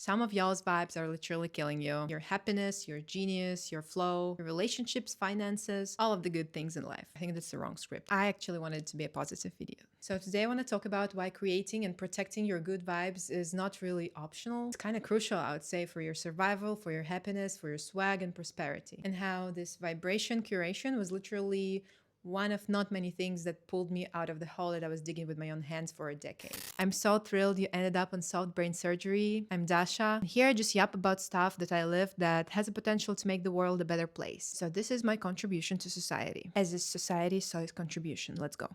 Some of y'all's vibes are literally killing you. Your happiness, your genius, your flow, your relationships, finances, all of the good things in life. I think that's the wrong script. I actually wanted it to be a positive video. So today I want to talk about why creating and protecting your good vibes is not really optional. It's kind of crucial, I would say, for your survival, for your happiness, for your swag and prosperity. And how this vibration curation was literally one of not many things that pulled me out of the hole that I was digging with my own hands for a decade. I'm so thrilled you ended up on soft brain surgery. I'm Dasha. Here I just yap about stuff that I lived that has the potential to make the world a better place. So this is my contribution to society. As is society, so is contribution. Let's go.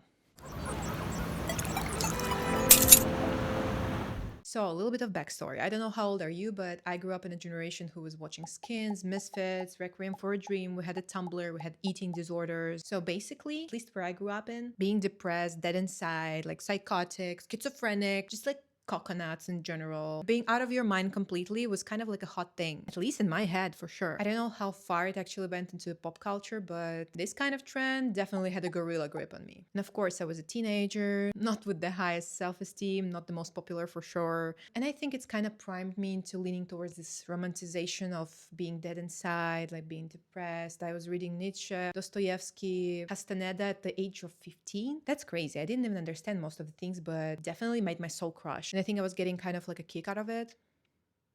So a little bit of backstory. I don't know how old are you, but I grew up in a generation who was watching Skins, Misfits, Requiem for a Dream. We had a Tumblr, we had eating disorders. So basically, at least where I grew up in, being depressed, dead inside, like psychotic, schizophrenic, just like coconuts in general. Being out of your mind completely was kind of like a hot thing, at least in my head for sure. I don't know how far it actually went into pop culture, but this kind of trend definitely had a gorilla grip on me. And of course, I was a teenager, not with the highest self-esteem, not the most popular for sure. And I think it's kind of primed me into leaning towards this romanticization of being dead inside, like being depressed. I was reading Nietzsche, Dostoevsky, Castaneda at the age of 15. That's crazy. I didn't even understand most of the things, but definitely made my soul crush. And I think I was getting kind of like a kick out of it.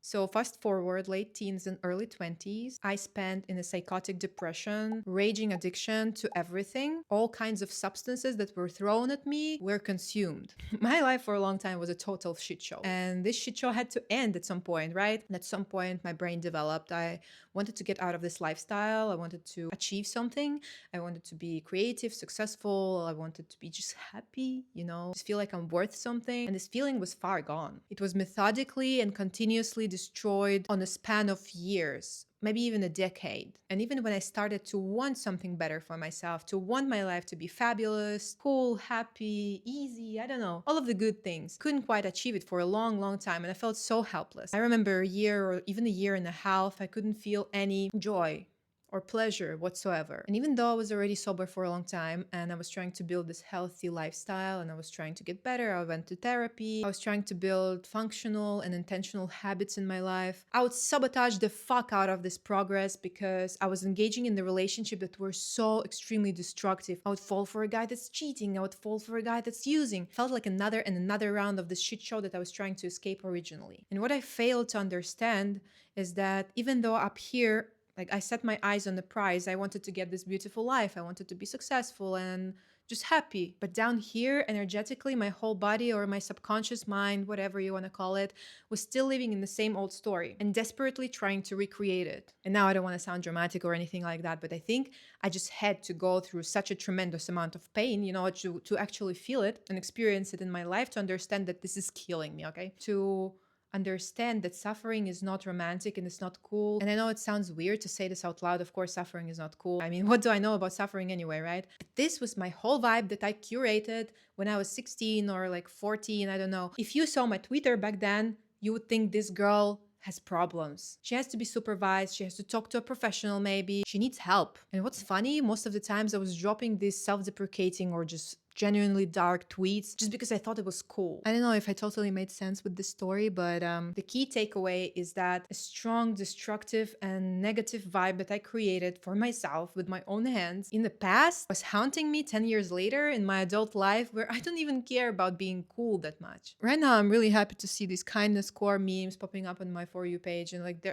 So fast forward, late teens and early 20s, I spent in a psychotic depression, raging addiction to everything. All kinds of substances that were thrown at me were consumed. My life for a long time was a total shit show. And this shit show had to end at some point, right? And at some point, my brain developed. I wanted to get out of this lifestyle. I wanted to achieve something. I wanted to be creative, successful. I wanted to be just happy, just feel like I'm worth something. And this feeling was far gone. It was methodically and continuously destroyed on a span of years, maybe even a decade. And even when I started to want something better for myself, to want my life to be fabulous, cool, happy, easy, I don't know, all of the good things, couldn't quite achieve it for a long, long time. And I felt so helpless. I remember a year or even a year and a half, I couldn't feel any joy or pleasure whatsoever. And even though I was already sober for a long time and I was trying to build this healthy lifestyle and I was trying to get better, I went to therapy, I was trying to build functional and intentional habits in my life, I would sabotage the fuck out of this progress because I was engaging in the relationship that were so extremely destructive. I would fall for a guy that's cheating, I would fall for a guy that's using. It felt like another and another round of this shit show that I was trying to escape originally. And what I failed to understand is that even though up here, like I set my eyes on the prize. I wanted to get this beautiful life. I wanted to be successful and just happy. But down here, energetically, my whole body or my subconscious mind, whatever you want to call it, was still living in the same old story and desperately trying to recreate it. And now I don't want to sound dramatic or anything like that, but I think I just had to go through such a tremendous amount of pain, to actually feel it and experience it in my life to understand that this is killing me, okay? To understand that suffering is not romantic and it's not cool. And I know it sounds weird to say this out loud. Of course, suffering is not cool. I mean, what do I know about suffering anyway, right? But this was my whole vibe that I curated when I was 16 or like 14. I don't know. If you saw my Twitter back then, you would think this girl has problems. She has to be supervised. She has to talk to a professional maybe. She needs help. And what's funny, most of the times I was dropping these self-deprecating or just genuinely dark tweets just because I thought it was cool. I don't know if I totally made sense with this story, but the key takeaway is that a strong, destructive, and negative vibe that I created for myself with my own hands in the past was haunting me 10 years later in my adult life where I don't even care about being cool that much. Right now, I'm really happy to see these kindness core memes popping up on my For You page and like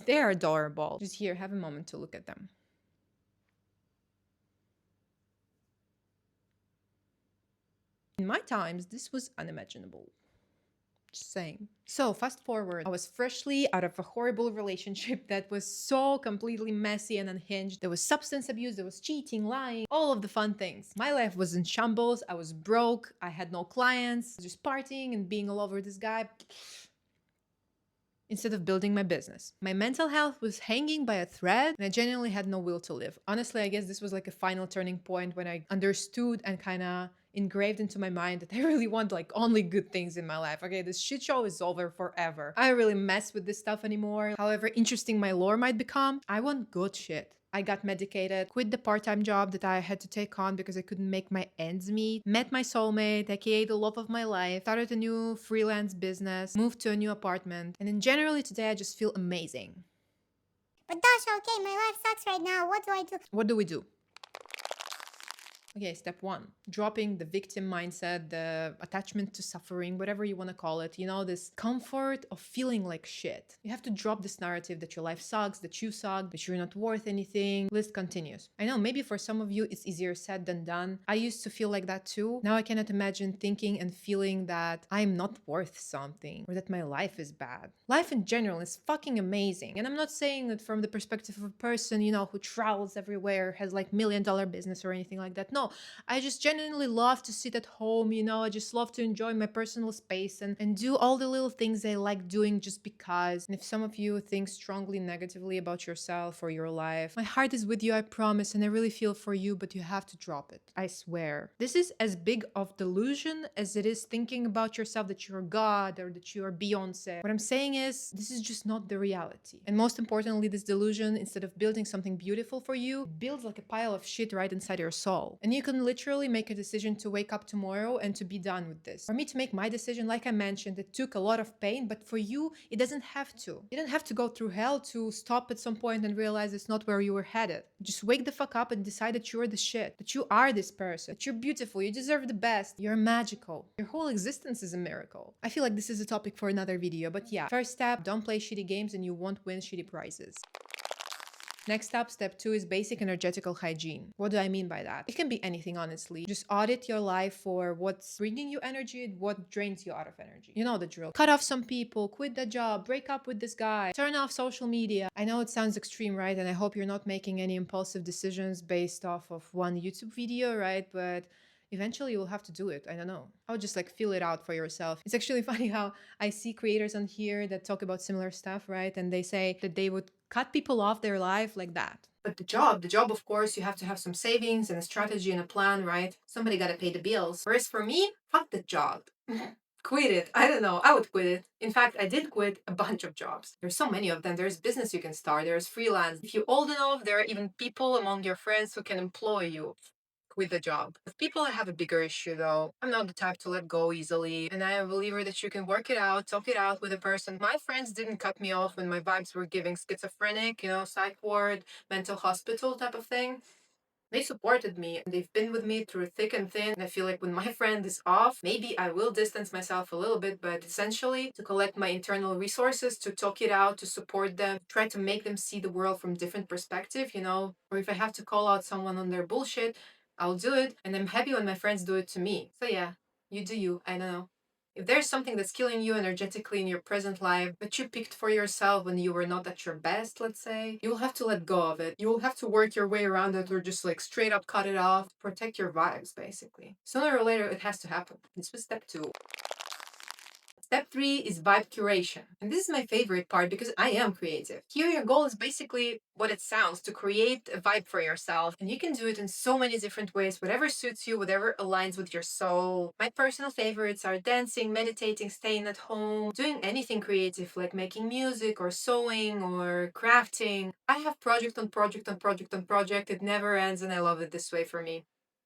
they're adorable. Just here, have a moment to look at them. In my times, this was unimaginable. Just saying. So fast forward, I was freshly out of a horrible relationship that was so completely messy and unhinged. There was substance abuse, there was cheating, lying, all of the fun things. My life was in shambles. I was broke. I had no clients, just partying and being all over this guy instead of building my business. My mental health was hanging by a thread and I genuinely had no will to live. Honestly, I guess this was like a final turning point when I understood and kind of engraved into my mind that I really want like only good things in my life. Okay, this shit show is over forever. I don't really mess with this stuff anymore. However interesting my lore might become, I want good shit. I got medicated, quit the part-time job that I had to take on because I couldn't make my ends meet, met my soulmate, aka the love of my life, started a new freelance business, moved to a new apartment, and in generally today I just feel amazing. But Dasha, okay, my life sucks right now. What do I do? What do we do? Okay, step one, dropping the victim mindset, the attachment to suffering, whatever you want to call it, this comfort of feeling like shit. You have to drop this narrative that your life sucks, that you suck, that you're not worth anything. List continues. I know maybe for some of you it's easier said than done. I used to feel like that too. Now I cannot imagine thinking and feeling that I'm not worth something or that my life is bad. Life in general is fucking amazing. And I'm not saying that from the perspective of a person, who travels everywhere, has like $1 million business or anything like that. No, I just genuinely love to sit at home, I just love to enjoy my personal space and do all the little things I like doing just because. And if some of you think strongly negatively about yourself or your life, my heart is with you, I promise, and I really feel for you, but you have to drop it. I swear. This is as big of delusion as it is thinking about yourself that you're God or that you're Beyonce. What I'm saying is, this is just not the reality. And most importantly, this delusion, instead of building something beautiful for you, builds like a pile of shit right inside your soul. And you can literally make a decision to wake up tomorrow and to be done with this. For me to make my decision, like I mentioned, it took a lot of pain, but for you, it doesn't have to. You don't have to go through hell to stop at some point and realize it's not where you were headed. Just wake the fuck up and decide that you're the shit, that you are this person, that you're beautiful, you deserve the best, you're magical. Your whole existence is a miracle. I feel like this is a topic for another video, but yeah. First step, don't play shitty games and you won't win shitty prizes. Next up, step two is basic energetical hygiene. What do I mean by that? It can be anything, honestly. Just audit your life for what's bringing you energy and what drains you out of energy. You know the drill. Cut off some people, quit the job, break up with this guy, turn off social media. I know it sounds extreme, right? And I hope you're not making any impulsive decisions based off of one YouTube video, right? But eventually you'll have to do it. I don't know. I'll just like feel it out for yourself. It's actually funny how I see creators on here that talk about similar stuff, right? And they say that they would cut people off their life like that. But the job, of course, you have to have some savings and a strategy and a plan, right? Somebody got to pay the bills. Whereas for me, fuck the job. Quit it. I don't know. I would quit it. In fact, I did quit a bunch of jobs. There's so many of them. There's business you can start. There's freelance. If you're old enough, there are even people among your friends who can employ you. Quit the job. With people, I have a bigger issue though. I'm not the type to let go easily, and I am a believer that you can work it out, talk it out with a person. My friends didn't cut me off when my vibes were giving schizophrenic, psych ward, mental hospital type of thing. They supported me. They've been with me through thick and thin. And I feel like when my friend is off, maybe I will distance myself a little bit, but essentially to collect my internal resources, to talk it out, to support them, try to make them see the world from different perspective, or if I have to call out someone on their bullshit, I'll do it. And I'm happy when my friends do it to me. So yeah, you do you. I don't know. If there's something that's killing you energetically in your present life that you picked for yourself when you were not at your best, let's say, you will have to let go of it. You will have to work your way around it or just like straight up cut it off. Protect your vibes, basically. Sooner or later, it has to happen. This was step two. Step three is vibe curation. And this is my favorite part because I am creative. Here, your goal is basically what it sounds, to create a vibe for yourself. And you can do it in so many different ways, whatever suits you, whatever aligns with your soul. My personal favorites are dancing, meditating, staying at home, doing anything creative like making music or sewing or crafting. I have project on project on project on project. It never ends and I love it this way for me.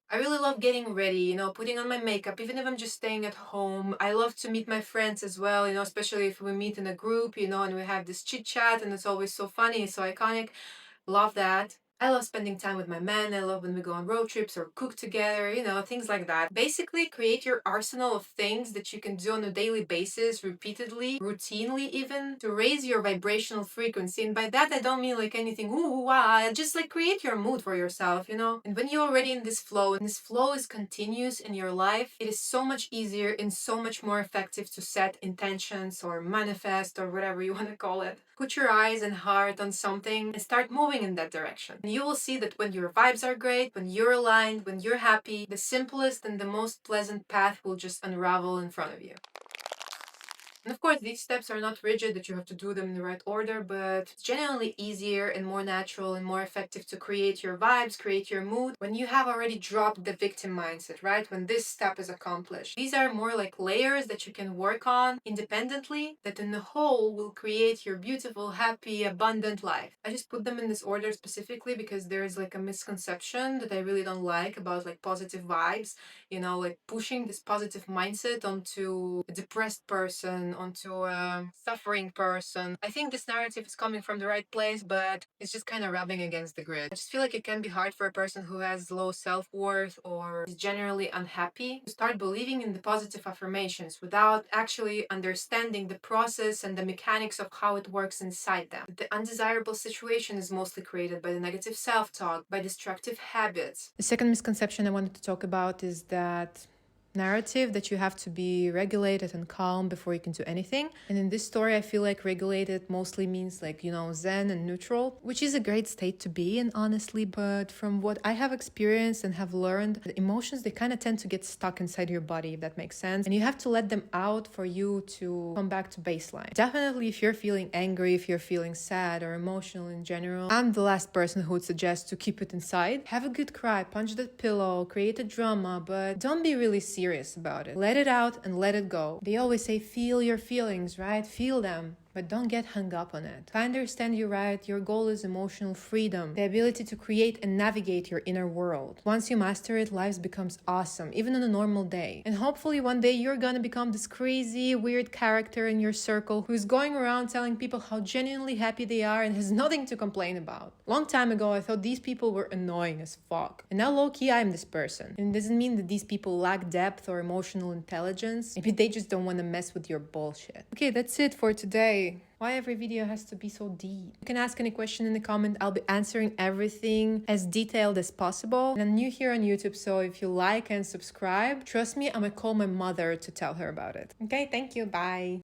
I really love getting ready, putting on my makeup, even if I'm just staying at home. I love to meet my friends as well, especially if we meet in a group, and we have this chit chat and it's always so funny, so iconic. Love that. I love spending time with my man. I love when we go on road trips or cook together, things like that. Basically, create your arsenal of things that you can do on a daily basis, repeatedly, routinely even, to raise your vibrational frequency. And by that, I don't mean like anything, ooh, wow, just like create your mood for yourself, And when you're already in this flow, and this flow is continuous in your life, it is so much easier and so much more effective to set intentions or manifest or whatever you want to call it. Put your eyes and heart on something and start moving in that direction. And you will see that when your vibes are great, when you're aligned, when you're happy, the simplest and the most pleasant path will just unravel in front of you. And of course, these steps are not rigid that you have to do them in the right order, but it's generally easier and more natural and more effective to create your vibes, create your mood when you have already dropped the victim mindset, right? When this step is accomplished. These are more like layers that you can work on independently that in the whole will create your beautiful, happy, abundant life. I just put them in this order specifically because there is like a misconception that I really don't like about like positive vibes, like pushing this positive mindset onto a depressed person, onto a suffering person. I think this narrative is coming from the right place, but it's just kind of rubbing against the grid. I just feel like it can be hard for a person who has low self-worth or is generally unhappy to start believing in the positive affirmations without actually understanding the process and the mechanics of how it works inside them. The undesirable situation is mostly created by the negative self-talk, by destructive habits. The second misconception I wanted to talk about is that narrative that you have to be regulated and calm before you can do anything. And in this story, I feel like regulated mostly means like, zen and neutral, which is a great state to be in, honestly. But from what I have experienced and have learned, the emotions, they kind of tend to get stuck inside your body, if that makes sense. And you have to let them out for you to come back to baseline. Definitely, if you're feeling angry, if you're feeling sad or emotional in general, I'm the last person who would suggest to keep it inside. Have a good cry, punch that pillow, create a drama, but don't be really serious about it. Let it out and let it go. They always say feel your feelings, right? Feel them. But don't get hung up on it. If I understand you right, your goal is emotional freedom, the ability to create and navigate your inner world. Once you master it, life becomes awesome, even on a normal day. And hopefully one day you're gonna become this crazy, weird character in your circle who's going around telling people how genuinely happy they are and has nothing to complain about. Long time ago, I thought these people were annoying as fuck. And now low-key, I'm this person. And it doesn't mean that these people lack depth or emotional intelligence. Maybe they just don't want to mess with your bullshit. Okay, that's it for today. Why every video has to be so deep? You can ask any question in the comment. I'll be answering everything as detailed as possible. And I'm new here on YouTube, so if you like and subscribe, trust me, I'm gonna call my mother to tell her about it. Okay, thank you, bye.